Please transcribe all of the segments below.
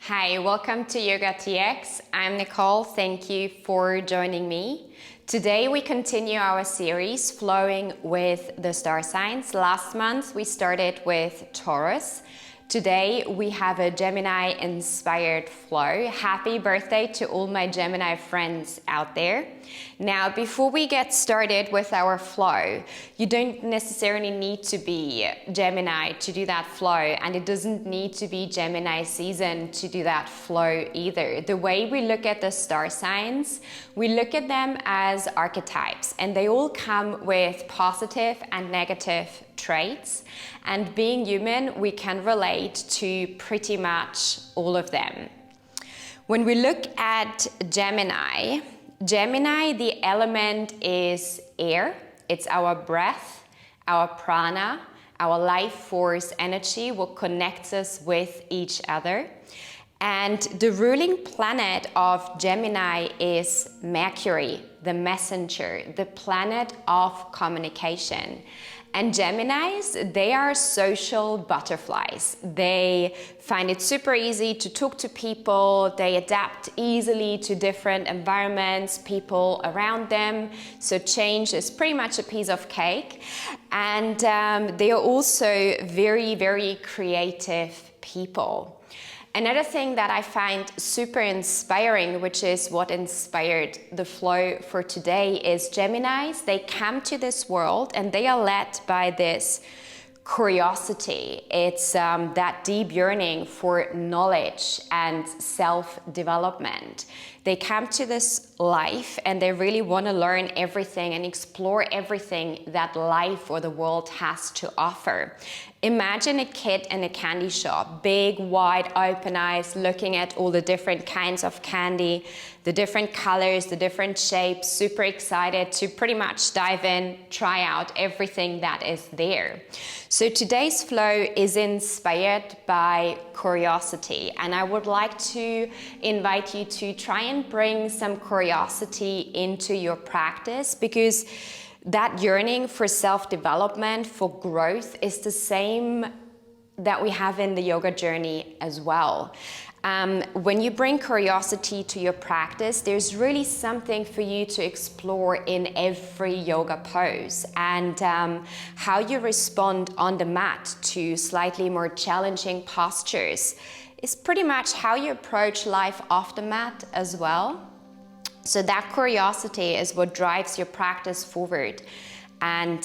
Hi, welcome to YOGATX. I'm Nicolle. Thank you for joining me. Today we continue our series flowing with the star signs. Last month we started with Taurus. Today we have a Gemini inspired flow. Happy birthday to all my Gemini friends out there. Now, before we get started with our flow, you don't necessarily need to be Gemini to do that flow, and it doesn't need to be Gemini season to do that flow either. The way we look at the star signs, we look at them as archetypes, and they all come with positive and negative traits, and being human, we can relate to pretty much all of them. When we look at Gemini, the element is air. It's our breath, our prana, our life force energy, what connects us with each other. And the ruling planet of Gemini is Mercury, the messenger, the planet of communication. And Geminis, they are social butterflies. They find it super easy to talk to people. They adapt easily to different environments, people around them. So change is pretty much a piece of cake. And they are also very, very creative people. Another thing that I find super inspiring, which is what inspired the flow for today, is Geminis. They come to this world and they are led by this curiosity. It's that deep yearning for knowledge and self-development. They come to this life and they really want to learn everything and explore everything that life or the world has to offer. Imagine a kid in a candy shop, big, wide open eyes, looking at all the different kinds of candy, the different colors, the different shapes, super excited to pretty much dive in, try out everything that is there. So today's flow is inspired by curiosity, and I would like to invite you to try and bring some curiosity into your practice, because that yearning for self-development, for growth, is the same that we have in the yoga journey as well. When you bring curiosity to your practice, there's really something for you to explore in every yoga pose, and how you respond on the mat to slightly more challenging postures is pretty much how you approach life off the mat as well. So that curiosity is what drives your practice forward. And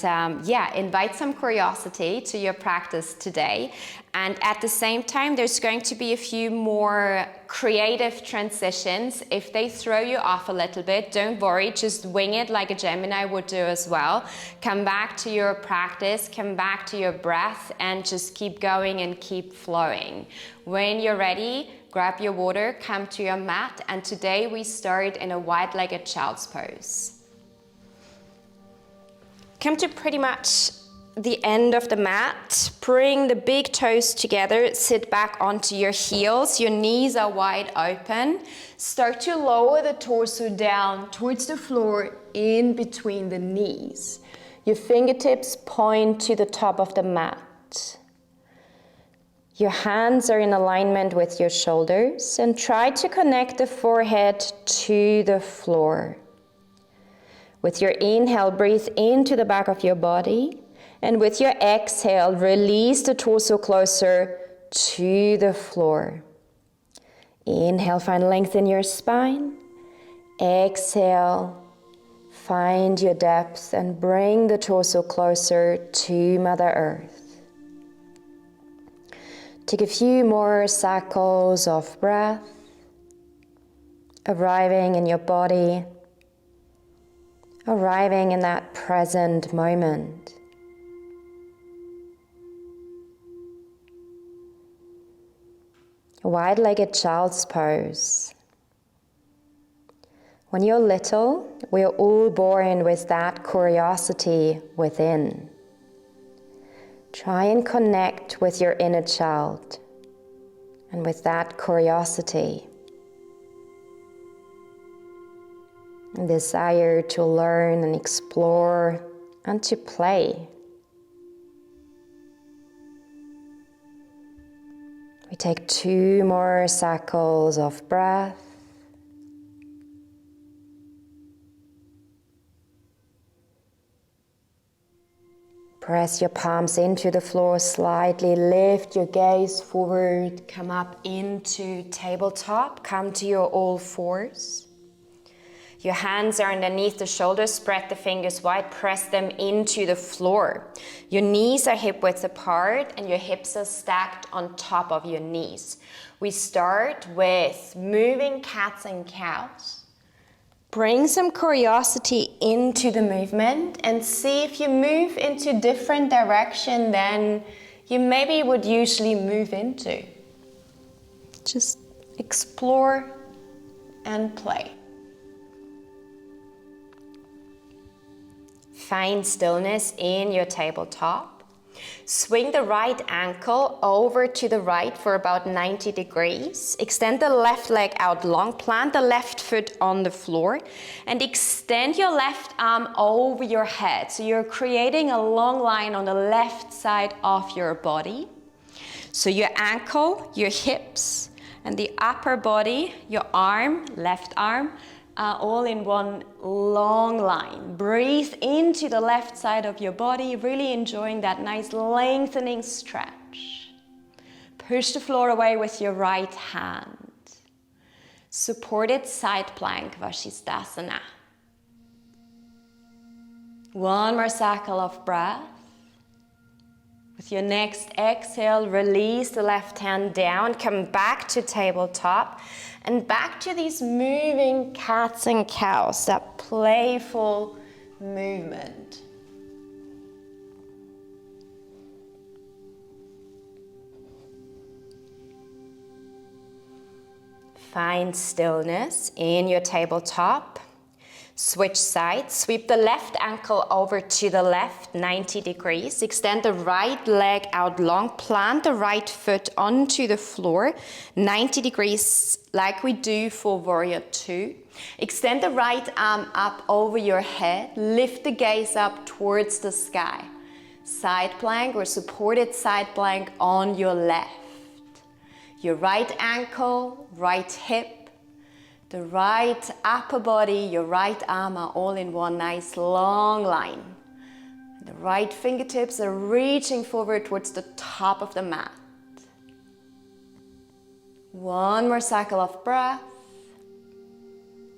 invite some curiosity to your practice today. And at the same time, there's going to be a few more creative transitions. If they throw you off a little bit, don't worry, just wing it like a Gemini would do as well. Come back to your practice, come back to your breath, and just keep going and keep flowing. When you're ready, grab your water, come to your mat, and today we start in a wide-legged child's pose. Come to pretty much the end of the mat. Bring the big toes together. Sit back onto your heels. Your knees are wide open. Start to lower the torso down towards the floor in between the knees. Your fingertips point to the top of the mat. Your hands are in alignment with your shoulders, and try to connect the forehead to the floor. With your inhale, breathe into the back of your body, and with your exhale, release the torso closer to the floor. Inhale, find length in your spine. Exhale, find your depth and bring the torso closer to Mother Earth. Take a few more cycles of breath, arriving in your body, arriving in that present moment. A wide-legged child's pose. When you're little, we're all born with that curiosity within. Try and connect with your inner child and with that curiosity. Desire to learn and explore and to play. We take 2 more cycles of breath. Press your palms into the floor slightly, lift your gaze forward, come up into tabletop, come to your all fours. Your hands are underneath the shoulders, spread the fingers wide, press them into the floor. Your knees are hip width apart and your hips are stacked on top of your knees. We start with moving cats and cows. Bring some curiosity into the movement and see if you move into different direction than you maybe would usually move into. Just explore and play. Find stillness in your tabletop. Swing the right ankle over to the right for about 90 degrees. Extend the left leg out long. Plant the left foot on the floor and extend your left arm over your head. So you're creating a long line on the left side of your body. So your ankle, your hips, and the upper body, your arm, left arm, are all in one long line. Breathe into the left side of your body, really enjoying that nice lengthening stretch. Push the floor away with your right hand. Supported side plank, Vashisthasana. One more cycle of breath. With your next exhale, release the left hand down, come back to tabletop and back to these moving cats and cows, that playful movement. Find stillness in your tabletop. Switch sides, sweep the left ankle over to the left 90 degrees, extend the right leg out long, plant the right foot onto the floor 90 degrees like we do for Warrior 2. Extend the right arm up over your head, lift the gaze up towards the sky. Side plank or supported side plank on your left. Your right ankle, right hip, the right upper body, your right arm are all in one nice long line. The right fingertips are reaching forward towards the top of the mat. One more cycle of breath.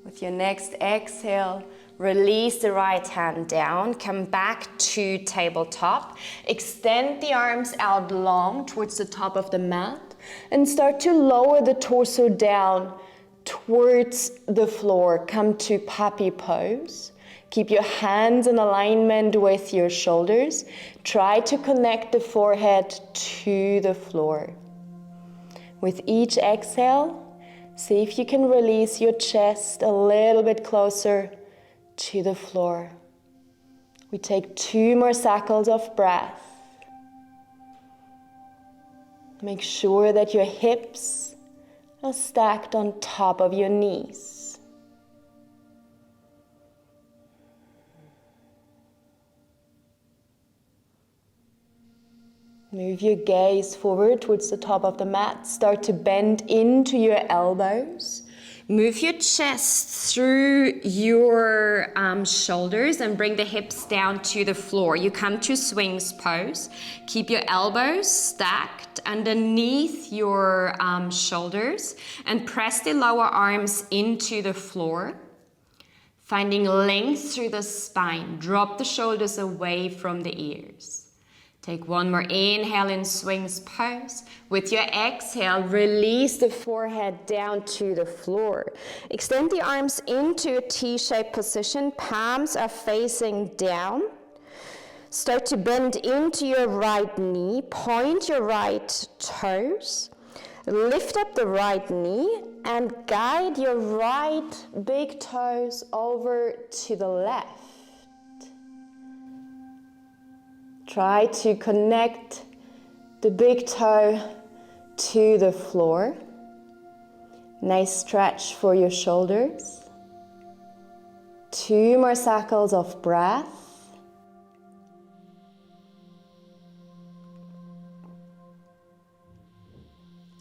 With your next exhale, release the right hand down, come back to tabletop, extend the arms out long towards the top of the mat and start to lower the torso down towards the floor. Come to puppy pose. Keep your hands in alignment with your shoulders. Try to connect the forehead to the floor. With each exhale, see if you can release your chest a little bit closer to the floor. We take 2 more cycles of breath. Make sure that your hips are stacked on top of your knees. Move your gaze forward towards the top of the mat. Start to bend into your elbows. Move your chest through your shoulders and bring the hips down to the floor. You come to swings pose. Keep your elbows stacked underneath your shoulders and press the lower arms into the floor. Finding length through the spine. Drop the shoulders away from the ears. Take one more inhale in swings pose. With your exhale, release the forehead down to the floor. Extend the arms into a T-shaped position. Palms are facing down. Start to bend into your right knee. Point your right toes. Lift up the right knee and guide your right big toes over to the left. Try to connect the big toe to the floor. Nice stretch for your shoulders. 2 more cycles of breath.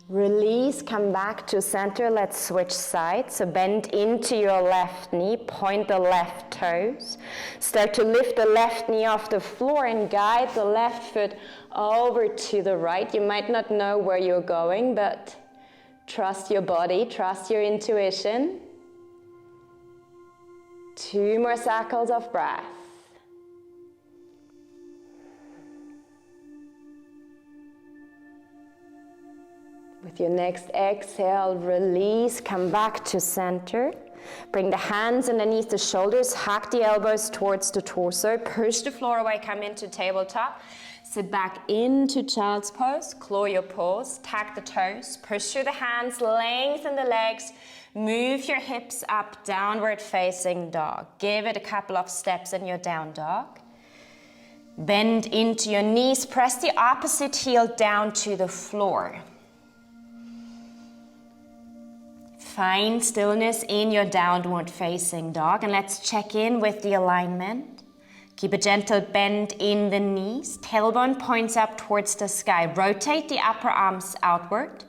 Release, come back to center. Let's switch sides. So bend into your left knee, point the left toes. Start to lift the left knee off the floor and guide the left foot over to the right. You might not know where you're going, but trust your body, trust your intuition. 2 more cycles of breath. With your next exhale, release, come back to center. Bring the hands underneath the shoulders, hug the elbows towards the torso, push the floor away, come into tabletop. Sit back into child's pose, claw your paws, tag the toes, push through the hands, lengthen the legs, move your hips up, downward facing dog. Give it a couple of steps in your down dog. Bend into your knees, press the opposite heel down to the floor. Find stillness in your downward facing dog, and let's check in with the alignment. Keep a gentle bend in the knees, tailbone points up towards the sky. Rotate the upper arms outward.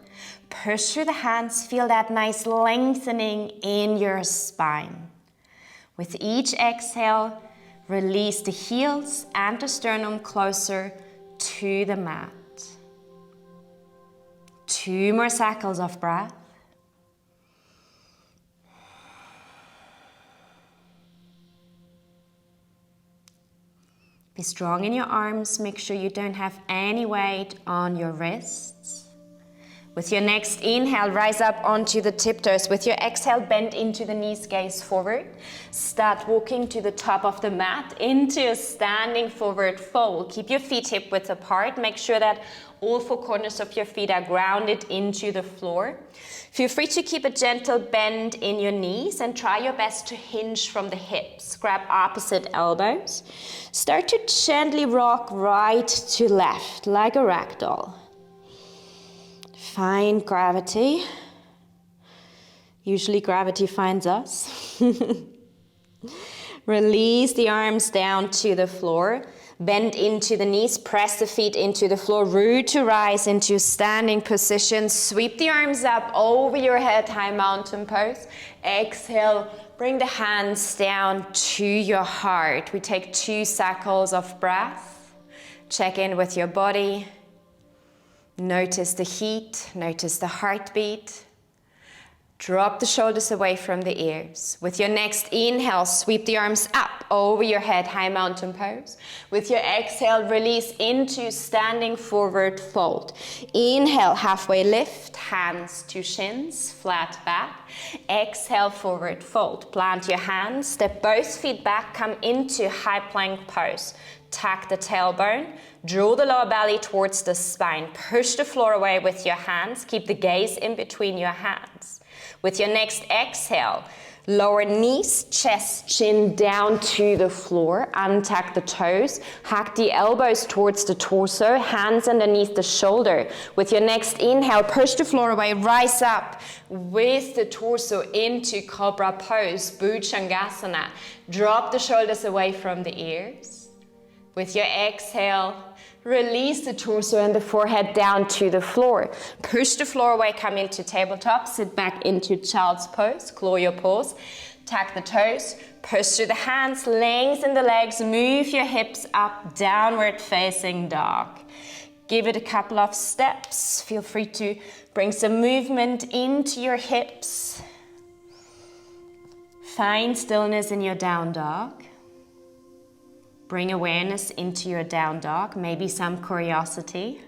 Push through the hands, feel that nice lengthening in your spine. With each exhale, release the heels and the sternum closer to the mat. 2 more cycles of breath. Be strong in your arms, make sure you don't have any weight on your wrists. With your next inhale, rise up onto the tiptoes. With your exhale, bend into the knees, gaze forward. Start walking to the top of the mat into a standing forward fold. Keep your feet hip width apart. Make sure that all 4 corners of your feet are grounded into the floor. Feel free to keep a gentle bend in your knees and try your best to hinge from the hips. Grab opposite elbows. Start to gently rock right to left like a ragdoll. Find gravity. Usually gravity finds us. Release the arms down to the floor. Bend into the knees, press the feet into the floor, root to rise into standing position. Sweep the arms up over your head, high mountain pose. Exhale, bring the hands down to your heart. We take 2 cycles of breath. Check in with your body. Notice the heat, notice the heartbeat. Drop the shoulders away from the ears. With your next inhale, sweep the arms up over your head, high mountain pose. With your exhale, release into standing forward fold. Inhale, halfway lift, hands to shins, flat back. Exhale, forward fold. Plant your hands, step both feet back, come into high plank pose. Tuck the tailbone, draw the lower belly towards the spine. Push the floor away with your hands. Keep the gaze in between your hands. With your next exhale, lower knees, chest, chin down to the floor. Untuck the toes. Hug the elbows towards the torso. Hands underneath the shoulder. With your next inhale, push the floor away. Rise up with the torso into Cobra pose, Bhujangasana. Drop the shoulders away from the ears. With your exhale, release the torso and the forehead down to the floor. Push the floor away, come into tabletop, sit back into child's pose, claw your paws, tuck the toes, push through the hands, lengthen the legs, move your hips up, downward facing dog. Give it a couple of steps. Feel free to bring some movement into your hips. Find stillness in your down dog. Bring awareness into your down dog, maybe some curiosity.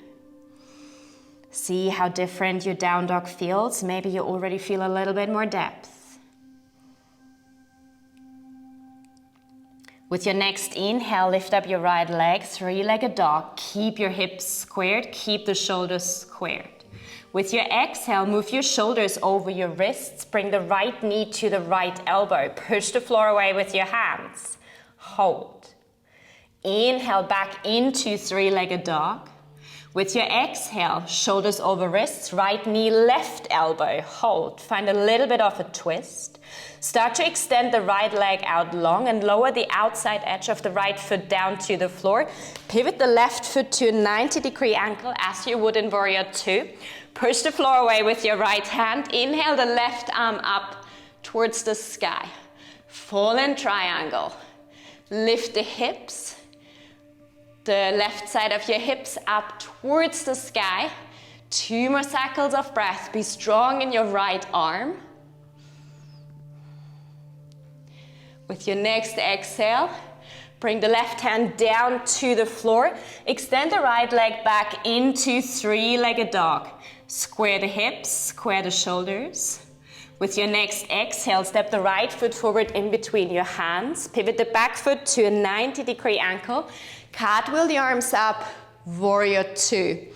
See how different your down dog feels. Maybe you already feel a little bit more depth. With your next inhale, lift up your right leg, 3-legged dog. Keep your hips squared, keep the shoulders squared. With your exhale, move your shoulders over your wrists. Bring the right knee to the right elbow. Push the floor away with your hands. Hold. Inhale back into 3-legged dog. With your exhale, shoulders over wrists, right knee, left elbow, hold. Find a little bit of a twist. Start to extend the right leg out long and lower the outside edge of the right foot down to the floor. Pivot the left foot to a 90-degree angle as you would in Warrior Two. Push the floor away with your right hand. Inhale the left arm up towards the sky. Fallen triangle. Lift the hips. The left side of your hips up towards the sky. 2 more cycles of breath. Be strong in your right arm. With your next exhale, bring the left hand down to the floor. Extend the right leg back into 3-legged dog. Square the hips, square the shoulders. With your next exhale, step the right foot forward in between your hands. Pivot the back foot to a 90-degree ankle. Cartwheel the arms up, Warrior Two.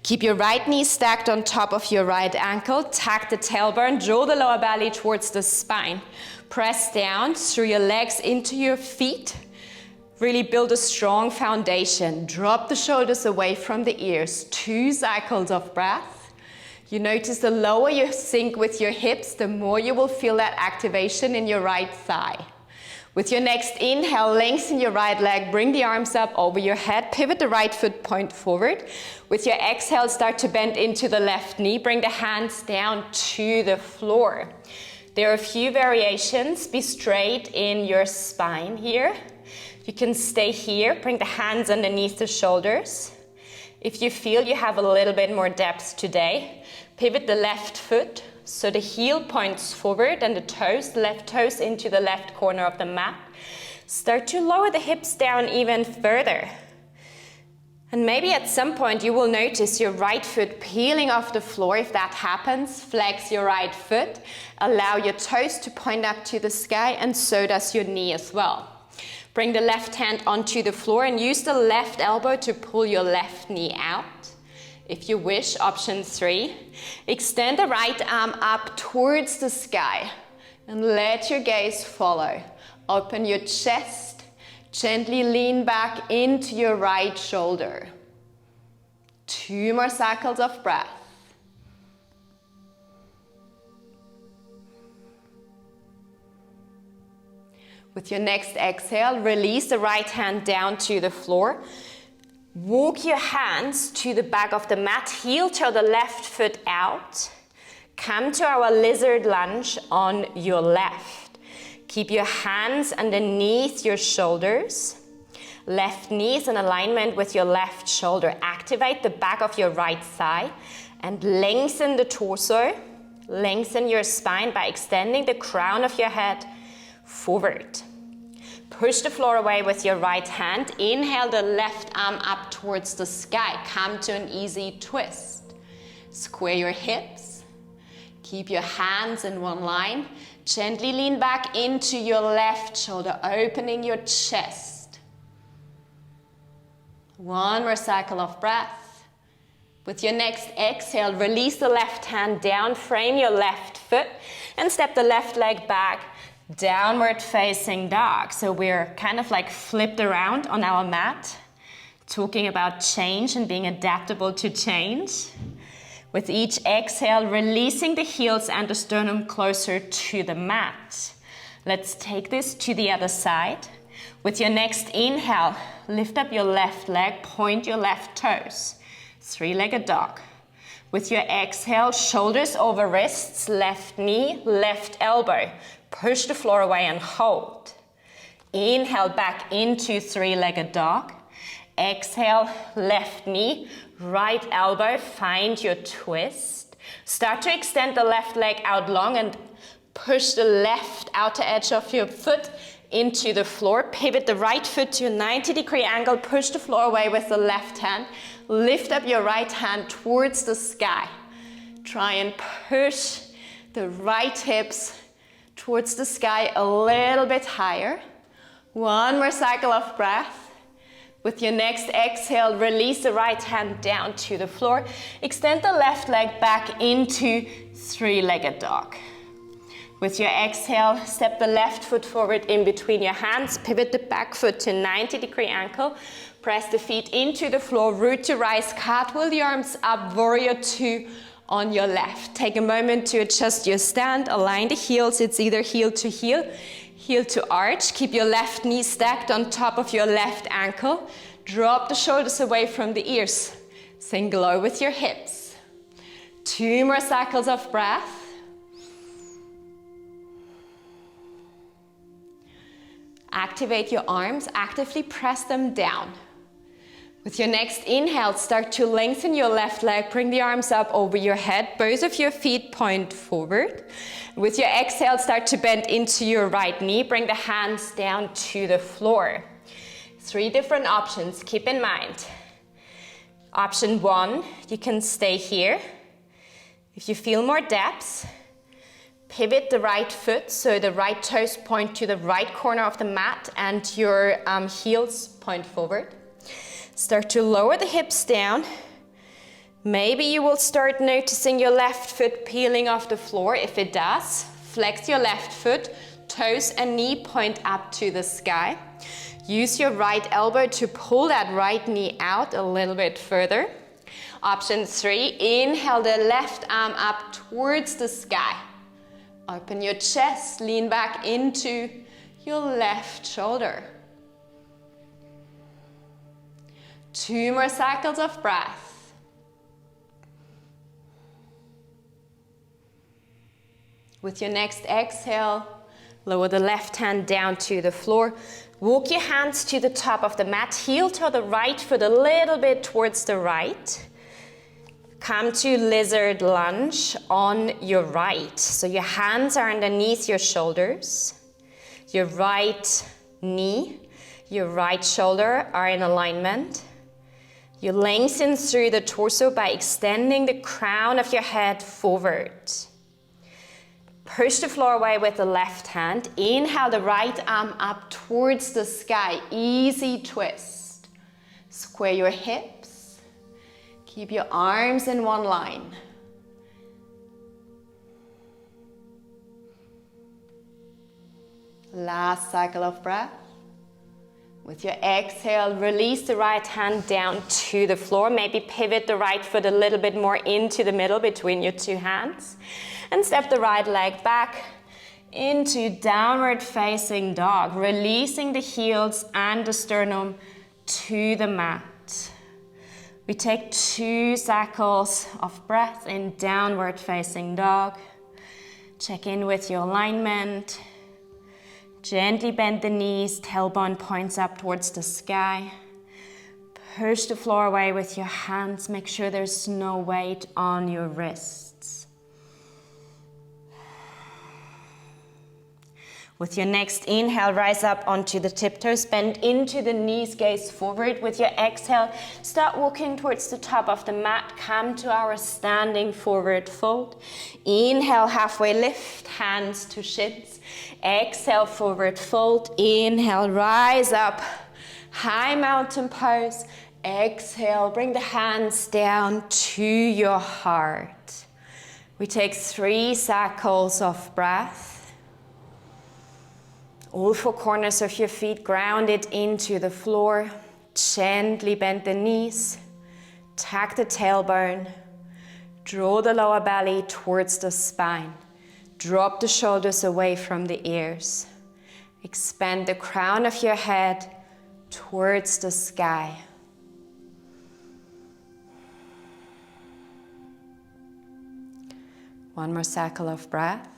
Keep your right knee stacked on top of your right ankle. Tuck the tailbone, draw the lower belly towards the spine. Press down through your legs into your feet. Really build a strong foundation. Drop the shoulders away from the ears. 2 cycles of breath. You notice the lower you sink with your hips, the more you will feel that activation in your right thigh. With your next inhale, lengthen your right leg, bring the arms up over your head, pivot the right foot, point forward. With your exhale, start to bend into the left knee, bring the hands down to the floor. There are a few variations. Be straight in your spine here. You can stay here, bring the hands underneath the shoulders. If you feel you have a little bit more depth today, pivot the left foot so the heel points forward and the left toes into the left corner of the mat. Start to lower the hips down even further. And maybe at some point you will notice your right foot peeling off the floor. If that happens, flex your right foot. Allow your toes to point up to the sky, and so does your knee as well. Bring the left hand onto the floor and use the left elbow to pull your left knee out. If you wish, option 3, extend the right arm up towards the sky and let your gaze follow. Open your chest, gently lean back into your right shoulder. 2 more cycles of breath. With your next exhale, release the right hand down to the floor. Walk your hands to the back of the mat, heel toe the left foot out. Come to our lizard lunge on your left. Keep your hands underneath your shoulders. Left knee is in alignment with your left shoulder. Activate the back of your right thigh and lengthen the torso. Lengthen your spine by extending the crown of your head forward. Push the floor away with your right hand. Inhale the left arm up towards the sky. Come to an easy twist. Square your hips. Keep your hands in one line. Gently lean back into your left shoulder, opening your chest. 1 more cycle of breath. With your next exhale, release the left hand down, frame your left foot, and step the left leg back. Downward facing dog. So we're kind of like flipped around on our mat, talking about change and being adaptable to change. With each exhale, releasing the heels and the sternum closer to the mat. Let's take this to the other side. With your next inhale, lift up your left leg, point your left toes. 3-legged dog. With your exhale, shoulders over wrists, left knee, left elbow. Push the floor away and hold. Inhale back into 3-legged dog. Exhale, left knee, right elbow, find your twist. Start to extend the left leg out long and push the left outer edge of your foot into the floor. Pivot the right foot to a 90-degree angle. Push the floor away with the left hand. Lift up your right hand towards the sky. Try and push the right hips towards the sky a little bit higher. 1 more cycle of breath. With your next exhale, release the right hand down to the floor. Extend the left leg back into 3-legged dog. With your exhale, step the left foot forward in between your hands. Pivot the back foot to 90-degree ankle. Press the feet into the floor, root to rise, cartwheel the arms up, warrior two on your left. Take a moment to adjust your stand, align the heels, it's either heel to heel, heel to arch. Keep your left knee stacked on top of your left ankle. Drop the shoulders away from the ears. Sink low with your hips. 2 more cycles of breath. Activate your arms, actively press them down. With your next inhale, start to lengthen your left leg, bring the arms up over your head, both of your feet point forward. With your exhale, start to bend into your right knee, bring the hands down to the floor. 3 different options, keep in mind. Option 1, you can stay here. If you feel more depth, pivot the right foot, so the right toes point to the right corner of the mat and your heels point forward. Start to lower the hips down. Maybe you will start noticing your left foot peeling off the floor. If it does, flex your left foot, toes and knee point up to the sky. Use your right elbow to pull that right knee out a little bit further. Option 3, inhale the left arm up towards the sky. Open your chest, lean back into your left shoulder. 2 more cycles of breath. With your next exhale, lower the left hand down to the floor. Walk your hands to the top of the mat, heel to the right foot a little bit towards the right. Come to lizard lunge on your right. So your hands are underneath your shoulders. Your right knee, your right shoulder are in alignment. You lengthen through the torso by extending the crown of your head forward. Push the floor away with the left hand. Inhale the right arm up towards the sky. Easy twist. Square your hips. Keep your arms in one line. Last cycle of breath. With your exhale, release the right hand down to the floor. Maybe pivot the right foot a little bit more into the middle between your 2 hands. And step the right leg back into downward facing dog, releasing the heels and the sternum to the mat. We take 2 cycles of breath in downward facing dog. Check in with your alignment. Gently bend the knees, tailbone points up towards the sky. Push the floor away with your hands. Make sure there's no weight on your wrists. With your next inhale, rise up onto the tiptoes, bend into the knees, gaze forward. With your exhale, start walking towards the top of the mat. Come to our standing forward fold. Inhale, halfway lift, hands to shins. Exhale, forward fold. Inhale, rise up, high mountain pose. Exhale, bring the hands down to your heart. We take 3 cycles of breath. All 4 corners of your feet grounded into the floor. Gently bend the knees. Tuck the tailbone. Draw the lower belly towards the spine. Drop the shoulders away from the ears. Expand the crown of your head towards the sky. One more cycle of breath.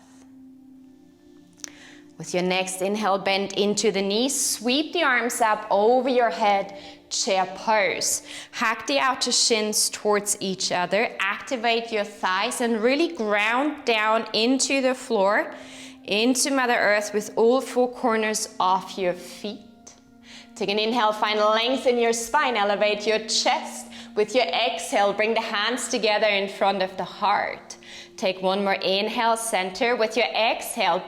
With your next inhale, bend into the knees, sweep the arms up over your head, chair pose. Hack the outer shins towards each other, activate your thighs and really ground down into the floor, into Mother Earth with all 4 corners of your feet. Take an inhale, find length in your spine, elevate your chest. With your exhale, bring the hands together in front of the heart. Take 1 more inhale, center. With your exhale,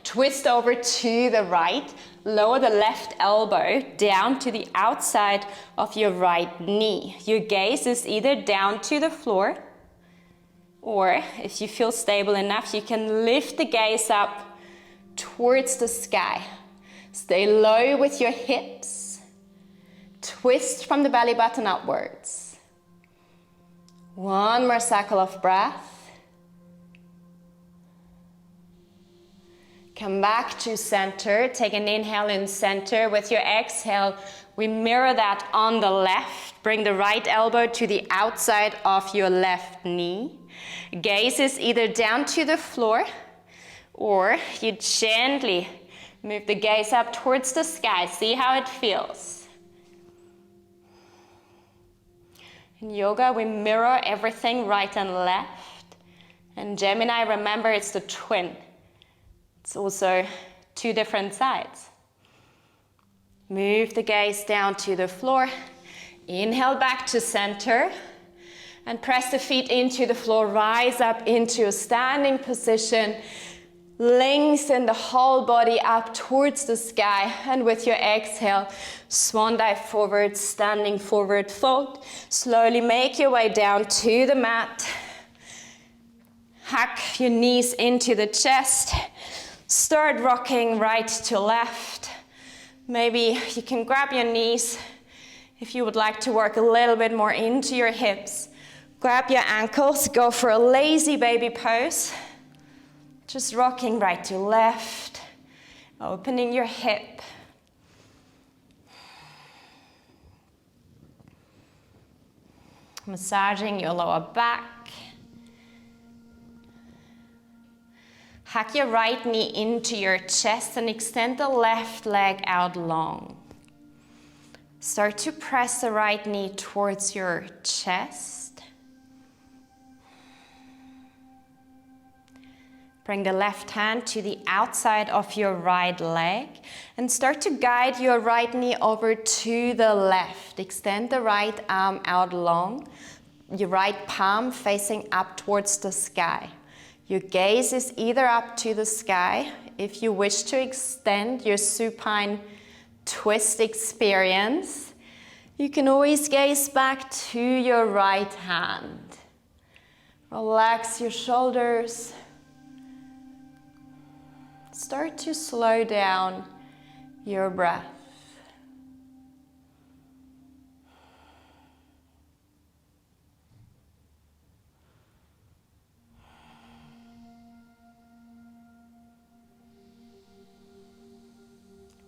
twist over to the right. Lower the left elbow down to the outside of your right knee. Your gaze is either down to the floor, or if you feel stable enough, you can lift the gaze up towards the sky. Stay low with your hips. Twist from the belly button upwards. One more cycle of breath. Come back to center. Take an inhale in center. With your exhale, we mirror that on the left. Bring the right elbow to the outside of your left knee. Gaze is either down to the floor, or you gently move the gaze up towards the sky. See how it feels. In yoga, we mirror everything right and left. And Gemini, remember, it's the twin. It's also two different sides. Move the gaze down to the floor. Inhale back to center. And press the feet into the floor. Rise up into a standing position. Lengthen the whole body up towards the sky. And with your exhale, swan dive forward, standing forward fold. Slowly make your way down to the mat. Hack your knees into the chest. Start rocking right to left. Maybe you can grab your knees if you would like to work a little bit more into your hips. Grab your ankles, go for a lazy baby pose. Just rocking right to left, opening your hip. Massaging your lower back. Hack your right knee into your chest and extend the left leg out long. Start to press the right knee towards your chest. Bring the left hand to the outside of your right leg and start to guide your right knee over to the left. Extend the right arm out long, your right palm facing up towards the sky. Your gaze is either up to the sky. If you wish to extend your supine twist experience, you can always gaze back to your right hand. Relax your shoulders. Start to slow down your breath.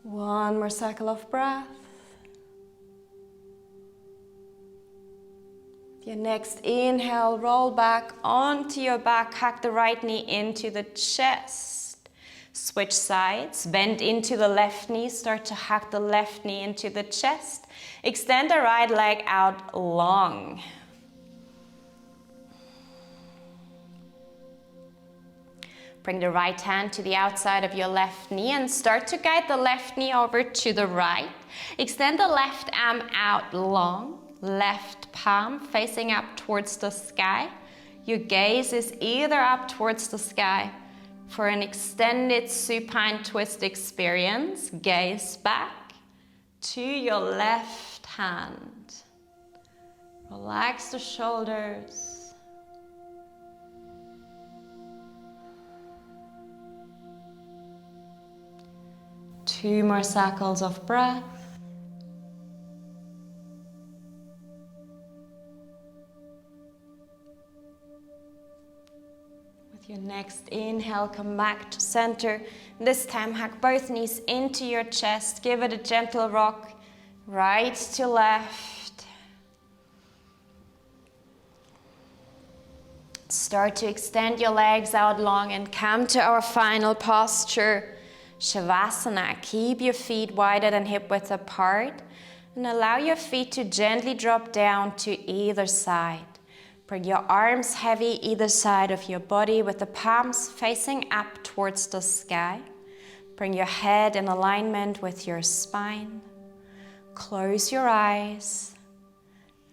One more cycle of breath. Your next inhale, roll back onto your back, hack the right knee into the chest. Switch sides, bend into the left knee, start to hack the left knee into the chest. Extend the right leg out long. Bring the right hand to the outside of your left knee and start to guide the left knee over to the right. Extend the left arm out long, left palm facing up towards the sky. Your gaze is either up towards the sky. For an extended supine twist experience, gaze back to your left hand. Relax the shoulders. Two more cycles of breath. Your next inhale, come back to center. This time, hack both knees into your chest. Give it a gentle rock, right to left. Start to extend your legs out long and come to our final posture, Shavasana. Keep your feet wider than hip width apart and allow your feet to gently drop down to either side. Bring your arms heavy either side of your body with the palms facing up towards the sky. Bring your head in alignment with your spine. Close your eyes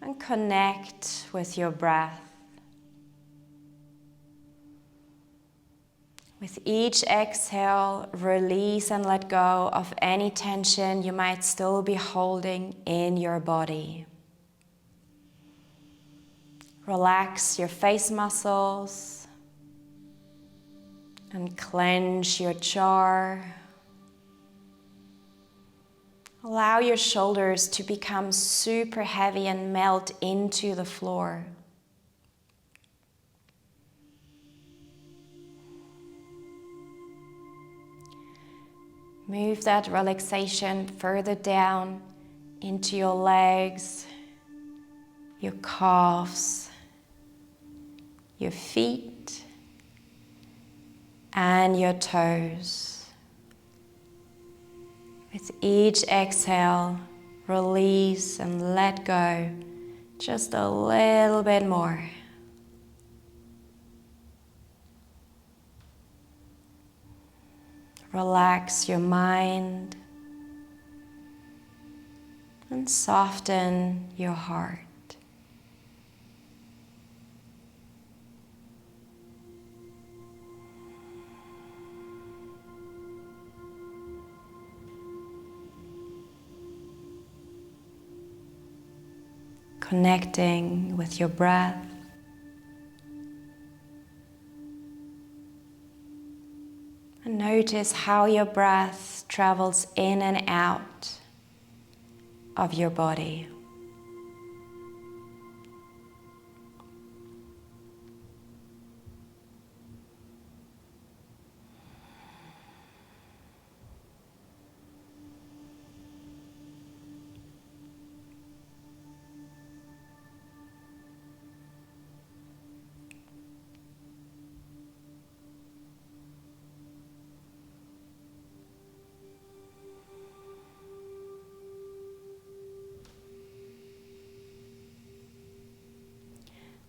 and connect with your breath. With each exhale, release and let go of any tension you might still be holding in your body. Relax your face muscles and clench your jaw. Allow your shoulders to become super heavy and melt into the floor. Move that relaxation further down into your legs, your calves, your feet, and your toes. With each exhale, release and let go just a little bit more. Relax your mind and soften your heart. Connecting with your breath. And notice how your breath travels in and out of your body.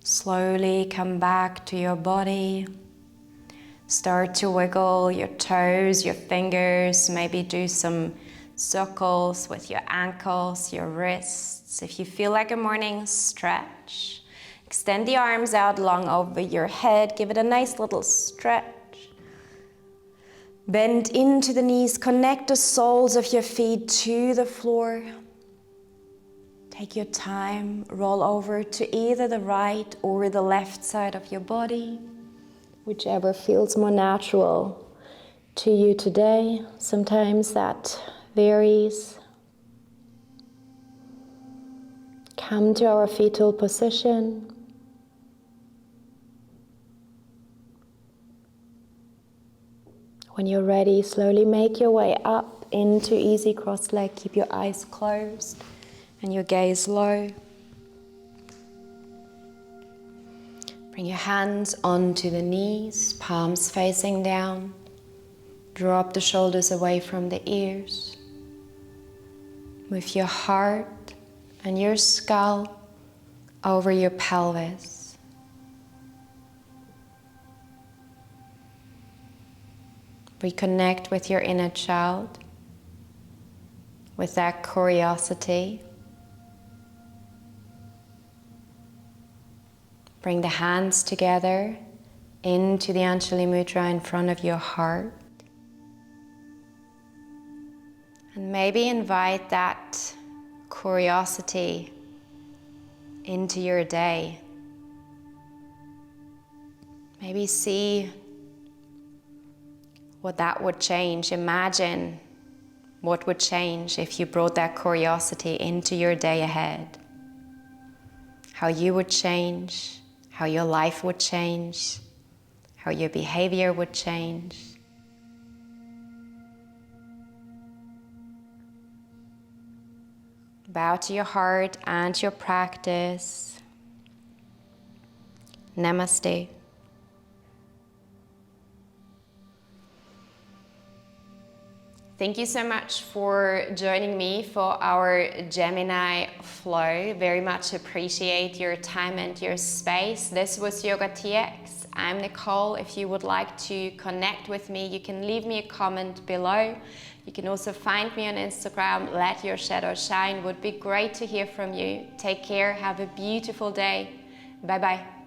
Slowly come back to your body. Start to wiggle your toes, your fingers, maybe do some circles with your ankles, your wrists. If you feel like a morning stretch, extend the arms out long over your head. Give it a nice little stretch. Bend into the knees, connect the soles of your feet to the floor. Take your time, roll over to either the right or the left side of your body, whichever feels more natural to you today. Sometimes that varies. Come to our fetal position. When you're ready, slowly make your way up into easy cross leg. Keep your eyes closed and your gaze low. Bring your hands onto the knees, palms facing down. Drop the shoulders away from the ears. Move your heart and your skull over your pelvis. Reconnect with your inner child, with that curiosity. Bring the hands together into the Anjali Mudra in front of your heart. And maybe invite that curiosity into your day. Maybe see what that would change. Imagine what would change if you brought that curiosity into your day ahead. How you would change. How your life would change, how your behavior would change. Bow to your heart and your practice. Namaste. Thank you so much for joining me for our Gemini flow. Very much appreciate your time and your space. This was YOGATX. I'm Nicolle. If you would like to connect with me, you can leave me a comment below. You can also find me on Instagram, Let Your Shadow Shine. Would be great to hear from you. Take care, have a beautiful day. Bye bye.